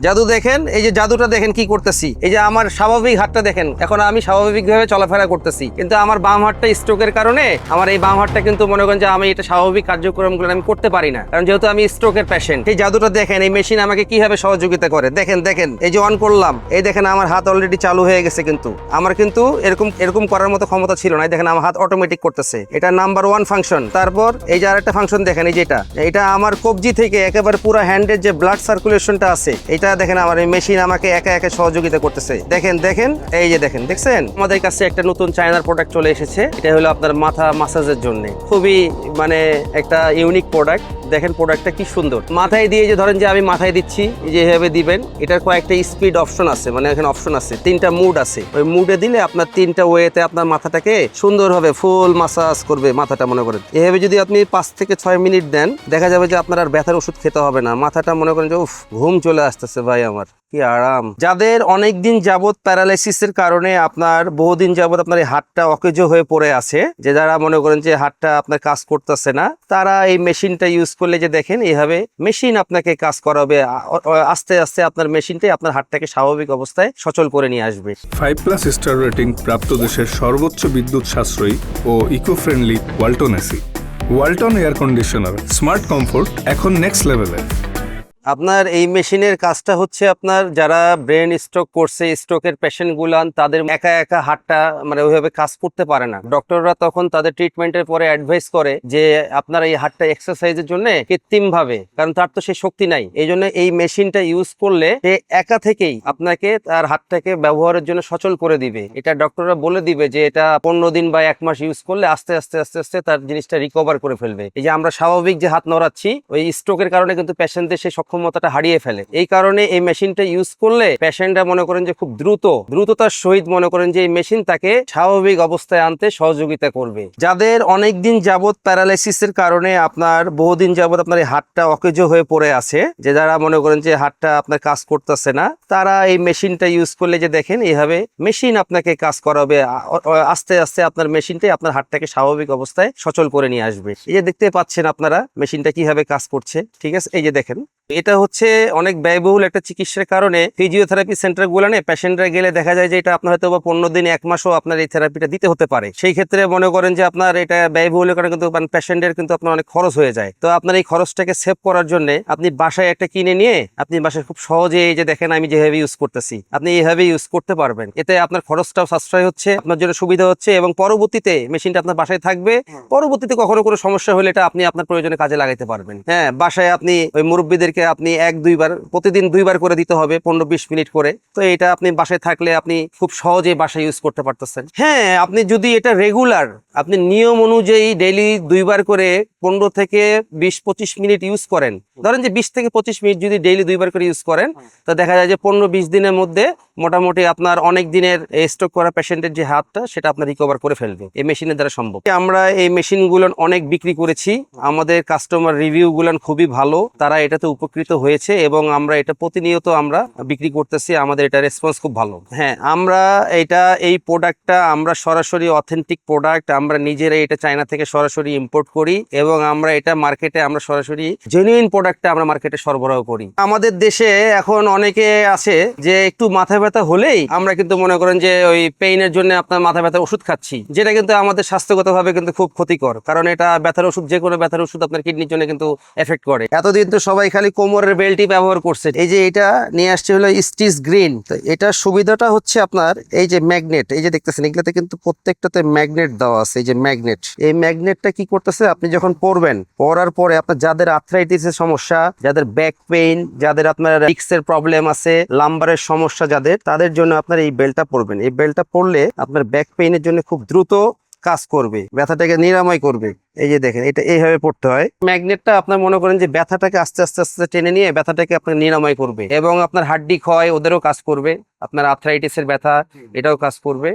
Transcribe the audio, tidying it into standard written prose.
জাদু দেখেন, এই যে জাদুটা দেখেন কি করতেছি। এই যে আমার স্বাভাবিক হাতটা দেখেন, এখন আমি স্বাভাবিকভাবে চলাফেরা করতেছি, কিন্তু আমার বাম হাতটা স্ট্রোকের কারণে আমার এই বাম হাতটা কিন্তু মনে করেন যে আমি এটা স্বাভাবিক কার্যক্রমগুলো আমি করতে পারি না, কারণ যেহেতু আমি স্ট্রোকের পেশেন্ট। এই জাদুটা দেখেন, এই মেশিন আমাকে কিভাবে সহযোগিতা করে। দেখেন দেখেন, এই যে অন করলাম, এই দেখেন আমার হাত অলরেডি চালু হয়ে গেছে, কিন্তু আমার কিন্তু এরকম করার মতো ক্ষমতা ছিল না। দেখেন আমার হাত অটোমেটিক করতেছে, এটা নাম্বার 1 ফাংশন। তারপর এই যে আরেকটা ফাংশন দেখেন, এই যে এটা আমার কবজি থেকে একেবারে পুরো হ্যান্ডের যে ব্লাড সার্কুলেশনটা আছে, এটা দেখেন আমার এই মেশিন আমাকে একা একা সহযোগিতা করতেছে। দেখেন দেখেন, এই যে দেখেন, দেখছেন আমাদের কাছে একটা নতুন চায়নার প্রোডাক্ট চলে এসেছে। এটা হলো আপনার মাথা মাসাজের জন্য খুবই মানে একটা ইউনিক প্রোডাক্ট। দেখেন প্রোডাক্টটা কি সুন্দর। মাথায় দিয়ে যে ধরেন যে আমি মাথায় দিচ্ছি, যে এভাবে দিবেন, এটার কয়েকটা স্পিড অপশন আছে, মানে এখানে অপশন আছে, 3টা মুড আছে। ওই মুডে দিলে আপনার 3টা ওয়েতে আপনার মাথাটাকে সুন্দরভাবে ফুল মাসাজ করবে মাথাটা। মনে করেন এভাবে যদি আপনি 5 থেকে 6 মিনিট দেন, দেখা যাবে যে আপনার আর ব্যথার ওষুধ খেতে হবে না। মাথাটা মনে করেন যে উফ, ঘুম চলে আসতেছে ভাই, আমার কি আরাম। যাদের অনেক দিন যাবত প্যারালাইসিসের কারণে আপনার বহুদিন যাবত আপনার এই হাতটা অকেজো হয়ে পড়ে আছে, যে যারা মনে করেন যে হাতটা আপনার কাজ করতেছে না, তারা এই মেশিনটা ইউজ করলে যে দেখেন এইভাবে মেশিন আপনাকে কাজ করাবে। আস্তে আস্তে আপনার মেশিনটাই আপনার হাতটাকে স্বাভাবিক অবস্থায় সচল করে নিয়ে আসবে। 5+ স্টার রেটিং প্রাপ্ত দেশের সর্বোচ্চ বিদ্যুৎ সাশ্রয়ী ও eco friendly Walton AC. Walton air conditioner, smart comfort এখন নেক্সট লেভেলে। আপনার এই মেশিনের কাজটা হচ্ছে আপনার যারা ব্রেন স্ট্রোক করছে, স্ট্রোকের পেশেন্ট গুলান, তাদের একা একা হাতটা মানে ওইভাবে কাজ করতে পারে না। ডক্টররা তখন তাদের ট্রিটমেন্টের পরে অ্যাডভাইস করে যে আপনার এই হাতটা এক্সারসাইজের জন্য কৃত্রিম ভাবে, কারণ তার তো সেই শক্তি নাই, এই জন্য এই মেশিনটা ইউজ করলে সে একা থেকেই আপনাকে তার হাতটাকে ব্যবহারের জন্য সচল করে দিবে। এটা ডক্টররা বলে দিবে যে এটা 15 দিন বা 1 মাস ইউজ করলে আস্তে আস্তে আস্তে আস্তে তার জিনিসটা রিকভার করে ফেলবে। এই যে আমরা স্বাভাবিক যে হাত নড়াচ্ছি, ওই স্ট্রোকের কারণে কিন্তু পেশেন্টদের সেই ক্ষমতাটা হারিয়ে ফেলে। এই কারণে এই মেশিনটা ইউজ করলে পেশেন্টরা মনে করেন যে খুব দ্রুততার সহিত মনে করেন যে এই মেশিন তাকে স্বাভাবিক অবস্থায় আনতে সহযোগিতা করবে। যাদের অনেক দিন যাবত প্যারালাইসিসের কারণে আপনার বহুদিন যাবত আপনার এই হাতটা অকেজো হয়ে পড়ে আছে, যে যারা মনে করেন যে হাতটা আপনার কাজ করতেছে না, তারা এই মেশিনটা ইউজ করলে যে দেখেন এইভাবে মেশিন আপনাকে কাজ করাবে। আস্তে আস্তে আপনার মেশিনটাই আপনার হাতটাকে স্বাভাবিক অবস্থায় সচল করে নিয়ে আসবে। এই যে দেখতে পাচ্ছেন আপনারা মেশিনটা কিভাবে কাজ করছে, ঠিক আছে। এই যে দেখেন, এটা হচ্ছে অনেক ব্যয়বহুল একটা চিকিৎসার কারণে ফিজিওথেরাপি সেন্টার গুলানে পেশেন্টরা গেলে দেখা যায় যে এটা আপনার হয়তো 15 দিন 1 মাসও আপনার এই থেরাপিটা দিতে হতে পারে। সেই ক্ষেত্রে মনে করেন যে আপনার এটা ব্যয়বহুলের কারণে কিন্তু পেশেন্টের কিন্তু আপনার অনেক খরচ হয়ে যায়। তো আপনার এই খরচটাকে সেভ করার জন্য আপনি বাসায় একটা কিনে নিয়ে আপনি বাসায় খুব সহজে, এই যে দেখেন আমি যেভাবে ইউজ করতেছি, আপনি এইভাবে ইউজ করতে পারবেন। এতে আপনার খরচটাও সাশ্রয় হচ্ছে, আপনার জন্য সুবিধা হচ্ছে, এবং পরবর্তীতে মেশিনটা আপনার বাসায় থাকবে। পরবর্তীতে কখনো কোনো সমস্যা হলে এটা আপনি আপনার প্রয়োজনে কাজে লাগাইতে পারবেন। হ্যাঁ, বাসায় আপনি ওই মুরব্বীদেরকে আপনি 1-2 বার প্রতিদিন 2 বার করে দিতে হবে, 15-20 মিনিট করে। তো এটা আপনি বাসায় থাকলে আপনি খুব সহজে বাসায় ইউজ করতে পারতেছেন। হ্যাঁ, আপনি যদি এটা রেগুলার আপনি নিয়ম অনুযায়ী ডেইলি 2 বার করে 15 থেকে 20-25 মিনিট ইউজ করেন, ধরেন যে 20 থেকে 25 মিনিট যদি ডেইলি 2 বার করে ইউজ করেন, তো দেখা যায় যে 15-20 দিনের মধ্যে মোটামুটি আপনার অনেক দিনের স্ট্রোক করা পেশেন্টের যে হাতটা সেটা আপনার রিকভার করে ফেলবে। এই মেশিনের দ্বারা সম্ভব। আমরা এই মেশিনগুলো অনেক বিক্রি করেছি, আমাদের কাস্টমার রিভিউ গুলো খুবই ভালো, তারা এটাতে উপকৃত হয়েছে, এবং আমরা এটা প্রতিনিয়ত আমরা বিক্রি করতেছি, আমাদের এটা রেসপন্স খুব ভালো। হ্যাঁ, আমরা এই প্রোডাক্টটা আমরা সরাসরি অথেন্টিক প্রোডাক্ট, আমরা নিজেরাই এটা চায়না থেকে সরাসরি ইম্পোর্ট করি, এবং আমরা এটা মার্কেটে আমরা সরাসরি জেনুইন প্রোডাক্টটা আমরা মার্কেটে সরবরাহ করি। আমাদের দেশে এখন অনেকে আছে যে একটু মাথা ব্যথা হলেই আমরা কিন্তু মনে করেন যে ওই পেইনের জন্য আপনার মাথা ব্যথার ওষুধ খাচ্ছি, যেটা কিন্তু আমাদের স্বাস্থ্যগতভাবে কিন্তু খুব ক্ষতিকর, কারণ এটা ব্যথার ওষুধ, যে কোনো ব্যথার ওষুধ আপনার কিডনির জন্য কিন্তু এফেক্ট করে। এতদিন তো সবাই খালি কোমরের বেল্টই ব্যবহার করছে। এই যে এটা নিয়ে আসছে হলো স্টিচ গ্রিন। তো এটার সুবিধাটা হচ্ছে আপনার এই যে ম্যাগনেট, এই যে দেখতেছেন এগুলোতে কিন্তু প্রত্যেকটাতে ম্যাগনেট দেওয়া আছে। এই যে ম্যাগনেট, এই ম্যাগনেটটা কি করতেছে, আপনি যখন পরবেন, পরার পরে আপনার যাদের আর্থ্রাইটিসের সমস্যা, যাদের ব্যাক পেইন, যাদের আপনার ডিস্কের প্রবলেম আছে, লাম্বারের সমস্যা যাদের, তাদের জন্য আপনার এই বেল্টটা পরবেন। এই বেল্টটা পরলে আপনার ব্যাক পেইনের জন্য খুব দ্রুত কাজ করবে, ব্যথাটাকে নিরাময় করবে। এই যে দেখেন, এটা এইভাবে পড়তে হয়। ম্যাগনেটটা আপনার মনে করেন যে ব্যথাটাকে আস্তে আস্তে আস্তে টেনে নিয়ে ব্যথাটাকে আপনার নিরাময় করবে, এবং আপনার হাড্ডি ক্ষয় ওদেরও কাজ করবে, আপনার আর্থ্রাইটিসের ব্যথা এটাও কাজ করবে।